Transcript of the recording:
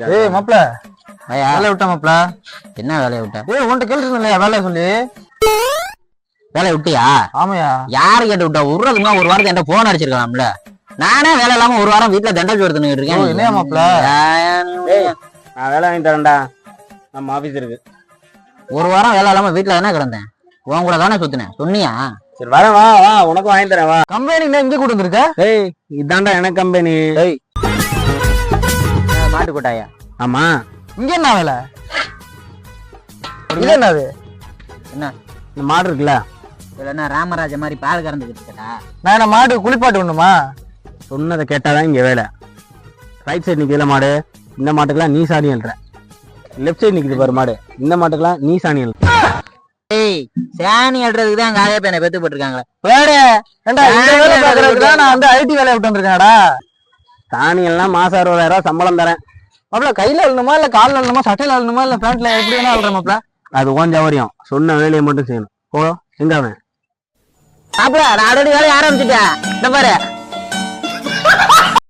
ஏய் மாப்ள வேலையை விட்டா மாப்ள. என்ன வேலையை விட்ட? ஏய் உன்கிட்ட கேள்வி இல்லையா வேலையை சொல்லி? வேலையை விட்டியா? ஆமையா? யாரு கேட்டு விட்டா? விடுறதுக்குன்னா ஒரு வாரத்துக்கு என்கிட்ட போன் அடிச்சிருக்கலாம்ல. நானே வேலை இல்லாம ஒரு வாரம் வீட்டுல தண்டல் எடுத்துன்னு இருக்கேன். என்னையா மாப்ள? நான் வேலை வாங்கி தரேன்டா, நம்ம ஆபீஸ் இருக்கு. ஒரு வாரம் வேலை இல்லாம வீட்டுல தானே கிடந்தேன். உன் கூட தானே சுத்தினேன், சொன்னியா? சரி வரேன், வா வா, உனக்கும் வாங்கி தரேன் வா. கம்பெனி இங்க கூட்டு வந்திருக்க? ஏய் இதாண்டா எனக்கு கம்பெனி. ஏய் மாட்டு கொட்டாயா? ஆமா. இங்க என்ன வேலை? இது என்னது? என்ன இந்த மாடு இருக்குல்ல, இதுல என்ன ராமராஜ மாதிரி பால் கறந்துக்கிட்டு இருக்கா? நான் என்ன மாடு குளிப்பாட்டு ஒண்ணுமா? சொன்னதை கேட்டாதான் இங்க வேலை. ரைட் சைடு நிக்கல மாடு, இந்த மாட்டுக்கெல்லாம் நீ சாணி எழுற. லெஃப்ட் சைடு நிக்குது பாரு மாடு, இந்த மாட்டுக்கெல்லாம் நீ சாணி எழுற. ஏய் சாணி அல்றதுக்கு தான் காய பேனை பெத்து போட்டுருக்காங்களே. வேற ஏண்டா இந்த வேலை பார்க்கறதுக்கு தான் நான் வந்து ஐடி வேலையை விட்டு வந்திருக்கேன்டா. சாணி எல்லாம் மாசம் 60,000 ரூபாய் சம்பளம் தரேன். மாப்ள கையில அள்ளணுமா இல்ல கால்ல அள்ளணுமா சட்டையில அள்ளணுமா இல்ல பேண்ட்ல எப்படி வேணா அள்ளுற மாப்ள? அது கொஞ்சம் வரையும் சொன்ன வேலையை மட்டும் செய்யணும். போ எங்க அவன்? மாப்பிள நான் ஆல்ரெடி வேலையை ஆரம்பிச்சுட்டேன். இந்த பாரு